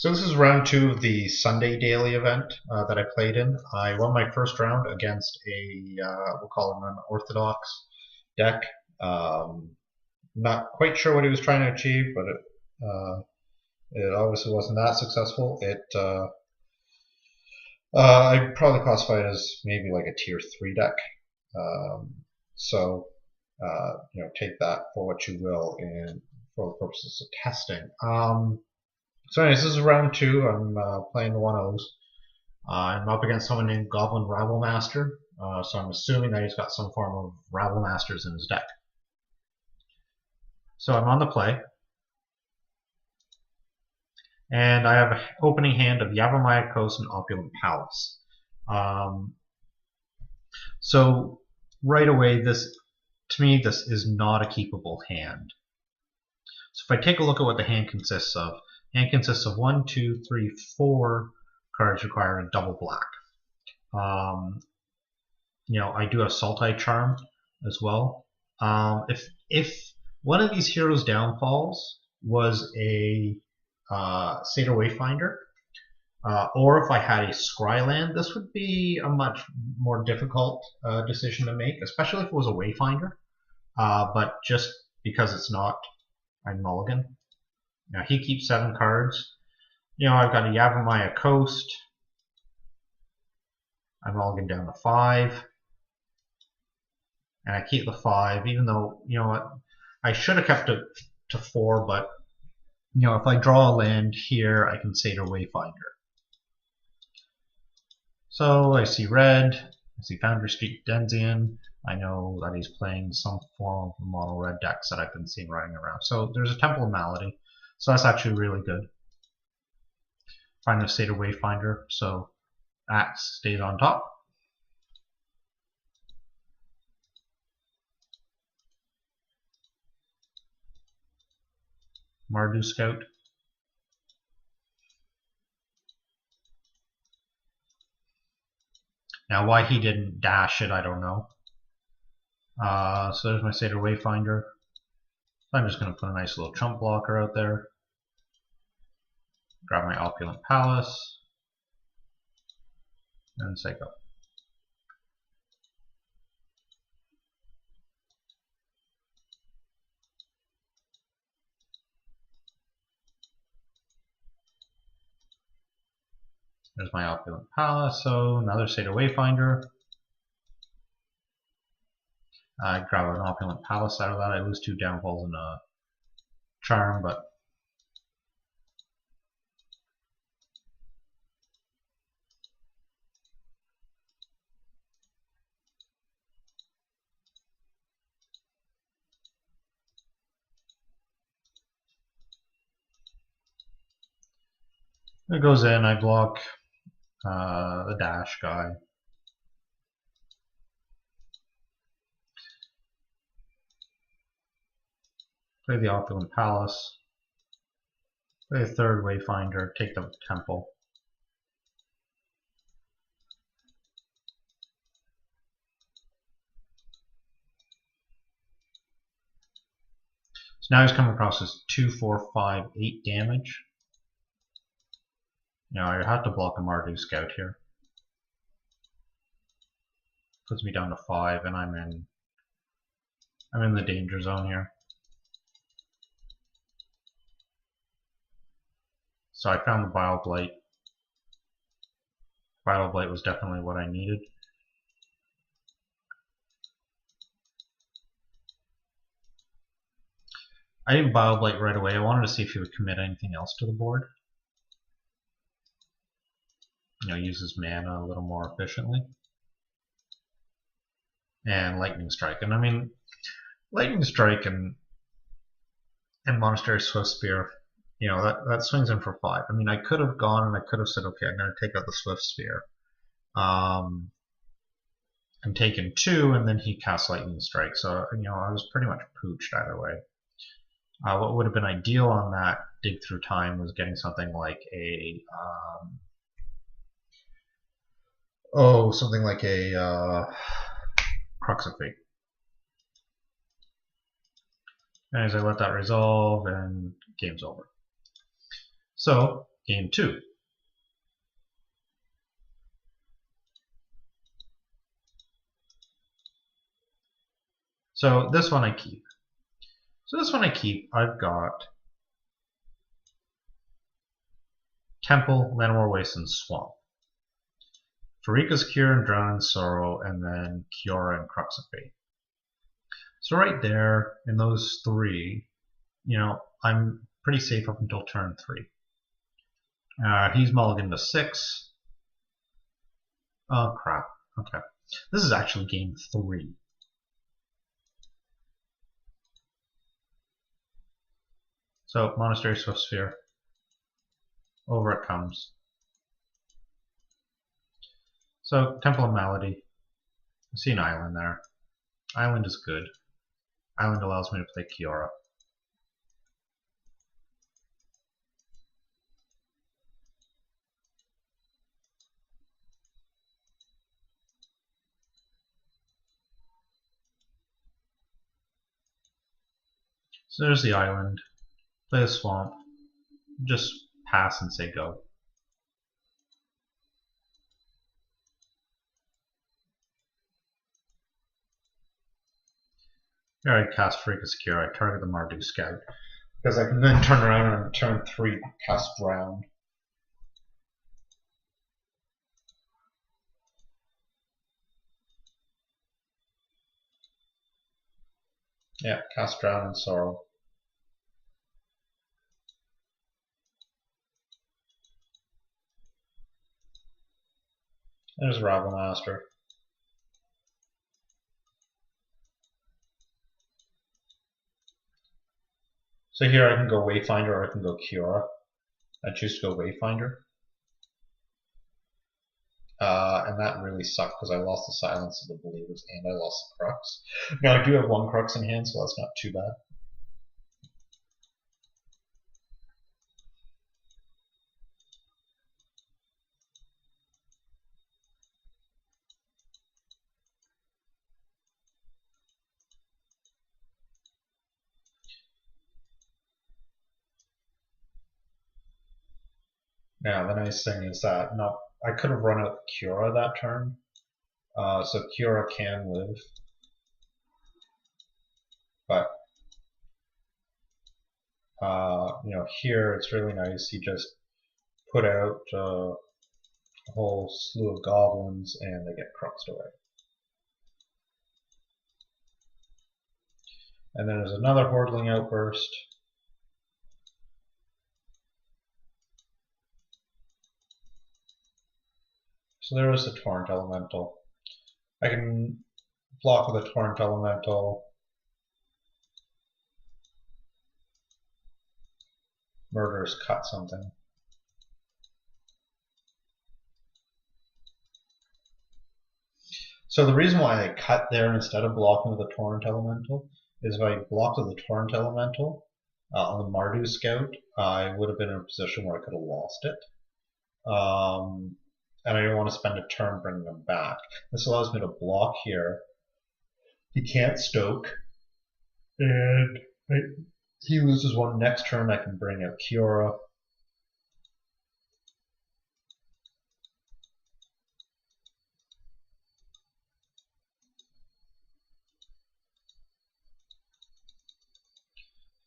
So this is round two of the Sunday daily event that I played in. I won my first round against we'll call him an orthodox deck. Not quite sure what he was trying to achieve, but it obviously wasn't that successful. I'd probably classify it as maybe like a tier 3 deck. Um, so, take that for what you will and for the purposes of testing. So anyways, this is round two. I'm playing the 1-0s. I'm up against someone named Goblin Rabble Master, so I'm assuming that he's got some form of Rabble Masters in his deck. So I'm on the play, and I have an opening hand of Yavimaya Coast and Opulent Palace. So right away, to me, this is not a keepable hand. So if I take a look at what the hand consists of, hand consists of 1, 2, 3, 4 cards requiring double black. I do have Sultai Charm as well. If one of these heroes' downfalls was a Satyr Wayfinder, or if I had a Scryland, this would be a much more difficult decision to make, especially if it was a Wayfinder. But just because it's not, I mulligan. Now he keeps 7 cards. I've got a Yavimaya Coast. I mulligan down to 5. And I keep the 5, even though, I should have kept it to 4, but, if I draw a land here, I can Satyr Wayfinder. So I see red, I see Foundry Street Denzian. I know that he's playing some form of mono red decks that I've been seeing running around. So there's a Temple of Malady, so that's actually really good. Find a Satyr Wayfinder, so that stays on top. Mardu Scout. Now why he didn't dash it, I don't know. So there's my Satyr Wayfinder. So I'm just going to put a nice little chump blocker out there. Grab my Opulent Palace. And say go. There's my Opulent Palace, so another Satyr Wayfinder. I grab an Opulent Palace out of that. I lose 2 downfalls and a charm, but it goes in. I block the dash guy. Play the Opulent Palace. Play a 3rd Wayfinder. Take the Temple. So now he's coming across as 2, 4, 5, 8 damage. I have to block a Mardu Scout here. Puts me down to 5, and I'm in the danger zone here. So I found the Bile Blight. Bile Blight was definitely what I needed. I didn't Bile Blight right away. I wanted to see if he would commit anything else to the board. Use his mana a little more efficiently. And Lightning Strike. And I mean, Lightning Strike and Monastery Swift Spear, that swings in for 5. I mean, I could have gone and I could have said, okay, I'm going to take out the Swift Spear. And taken 2, and then he cast Lightning Strike. So, I was pretty much pooched either way. What would have been ideal on that Dig Through Time was getting something like a Crux of Fate. As I let that resolve, and game's over. So game 2. So this one I keep. I've got Temple, Llanowar Waste, and Swamp. Pharika's Cure and Drown in Sorrow, and then Kiora and Crux of Fate. So right there, in those 3, I'm pretty safe up until turn 3. He's mulliganed to 6. Oh crap. Okay. This is actually game 3. So, Monastery Swiftsphere. Over it comes. So, Temple of Malady. I see an island there. Island is good. Island allows me to play Kiora. So there's the island. Play the swamp. Just pass and say go. Here I cast Pharika's Cure. I target the Mardu Scout. Because I can then turn around and turn 3 cast Drown. Yeah, cast Drown in Sorrow. There's Rabblemaster. So here I can go Wayfinder or I can go Kiora. I choose to go Wayfinder. And that really sucked because I lost the Silence of the Believers and I lost the Crux. Now I do have 1 Crux in hand, so that's not too bad. Now the nice thing is that I could have run out Kiora that turn, so Kiora can live, but here it's really nice. He just put out a whole slew of goblins and they get cruxed away. And then there's another Hordling Outburst. So there is the Torrent Elemental. I can block with a Torrent Elemental. Murderers cut something. So the reason why I cut there instead of blocking with a Torrent Elemental is if I blocked with a Torrent Elemental on the Mardu Scout, I would have been in a position where I could have lost it. And I don't want to spend a turn bringing them back. This allows me to block here. He can't stoke. And he loses 1 next turn. I can bring out Kiora.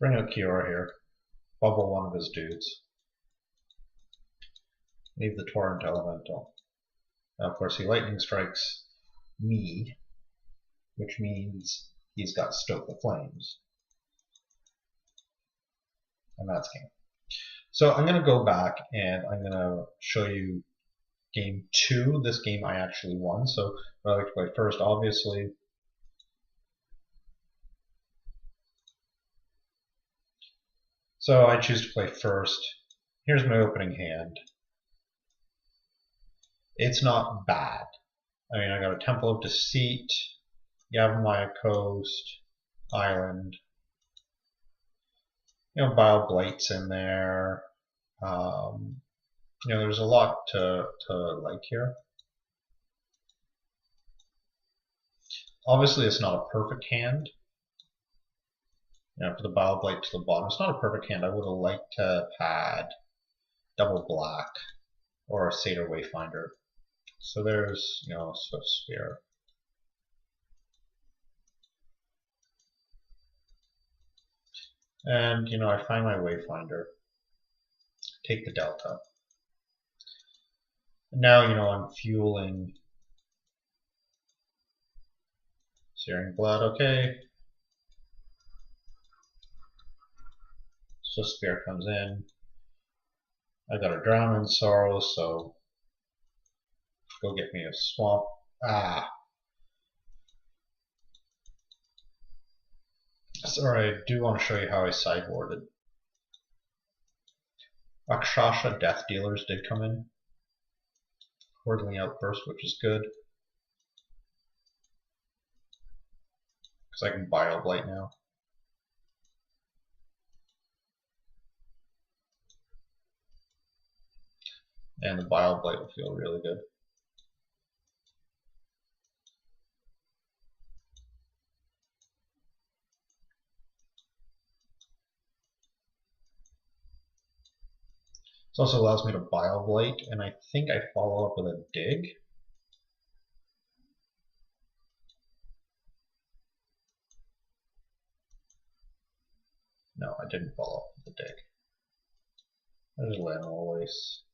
Bring out Kiora here. Bubble 1 of his dudes. Leave the Torrent Elemental. Now, of course, he Lightning Strikes me, which means he's got Stoke the Flames. And that's game. So I'm going to go back and I'm going to show you game 2. This game I actually won, so what I like to play first, obviously. So I choose to play first. Here's my opening hand. It's not bad. I mean, I got a Temple of Deceit, Yavimaya Coast, Island. Bile Blight's in there. There's a lot to like here. Obviously, it's not a perfect hand. For the Bile Blight to the bottom, it's not a perfect hand. I would have liked to have had double black, or a Satyr Wayfinder. So there's, Swift Spear. And, I find my Wayfinder, take the Delta. And now, I'm fueling Searing Blood, okay. So Spear comes in. I got a Drown in Sorrow, so go get me a Swamp. Sorry, I do want to show you how I sideboarded. Rakshasa Death Dealers did come in. Hordling Outburst, which is good. Because I can Bile-Blight now. And the Bile-Blight will feel really good. This also allows me to Bile-Blight, and I think I follow up with a Dig. No, I didn't follow up with the Dig. There's Llanowar Waste.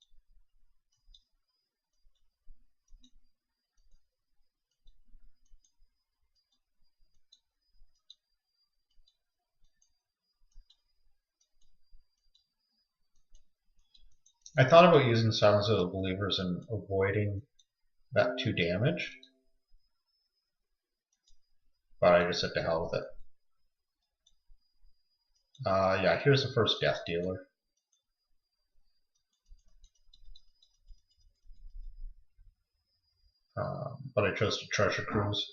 I thought about using Silence of the Believers and avoiding that 2 damage, but I just said to hell with it. Yeah, here's the first Death Dealer. But I chose to Treasure Cruise.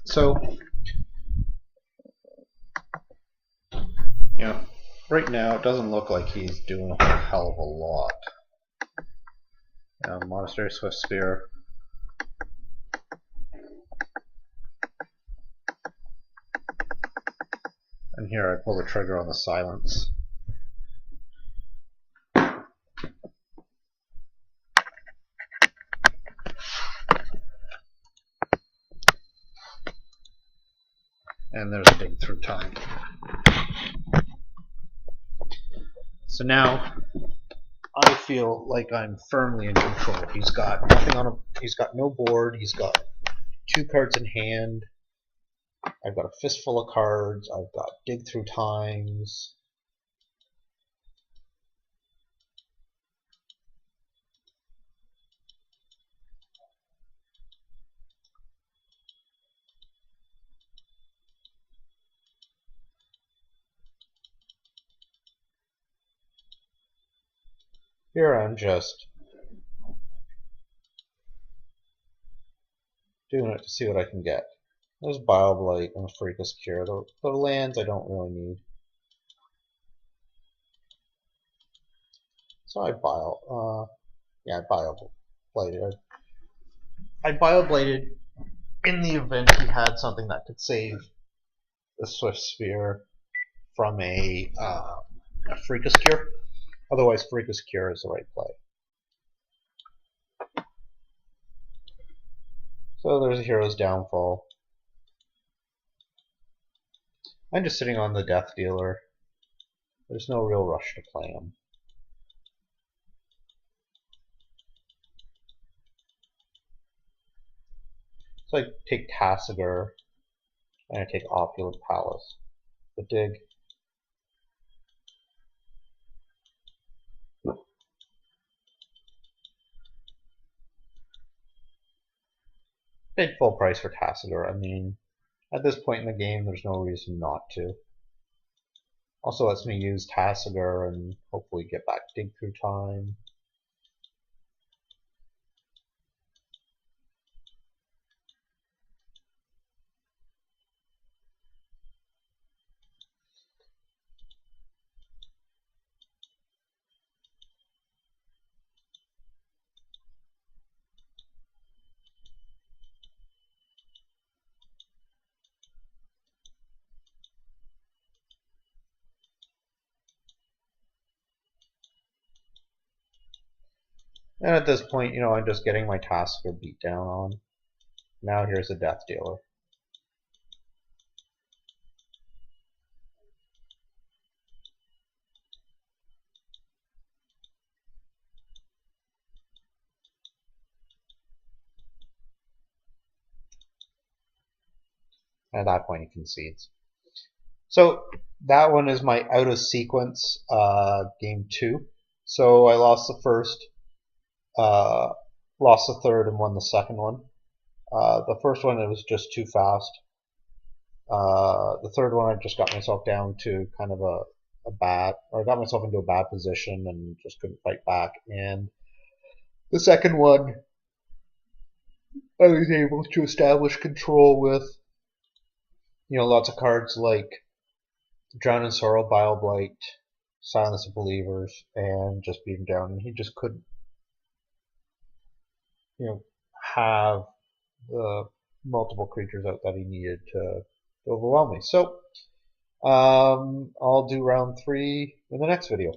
So, right now it doesn't look like he's doing a hell of a lot. Monastery Swift Spear. And here I pull the trigger on the Silence. And there's a Dig Through Time. So now I feel like I'm firmly in control. He's got nothing on him. He's got no board. He's got 2 cards in hand. I've got a fistful of cards. I've got Dig Through Times. Here I'm just doing it to see what I can get. There's Bile-Blight and Freakus Cure. The lands I don't really need. So I Bile-Blighted. I Bile-Blighted in the event he had something that could save the Swift Spear from a Freakus Cure. Otherwise, Freakus Cure is the right play. So there's a Hero's Downfall. I'm just sitting on the Death Dealer. There's no real rush to play him. So I take Tasigur, and I take Opulent Palace. The Dig. Paid full price for Tasigur. I mean, at this point in the game, there's no reason not to. Also lets me use Tasigur and hopefully get back Dig Through Time. And at this point, you know, I'm just getting my Tasker beat down on. Now here's a Death Dealer. At that point, he concedes. So that one is my out of sequence game 2. So I lost the first, lost the third, and won the second one. The first one, it was just too fast. The third one, I just got myself down to kind of a bad, or I got myself into a bad position and just couldn't fight back. And the second one, I was able to establish control with, you know, lots of cards like Drown in Sorrow, Bile Blight, Silence of Believers, and just beat him down. And he just couldn't, you know, have the multiple creatures out that he needed to overwhelm me. So I'll do round 3 in the next video.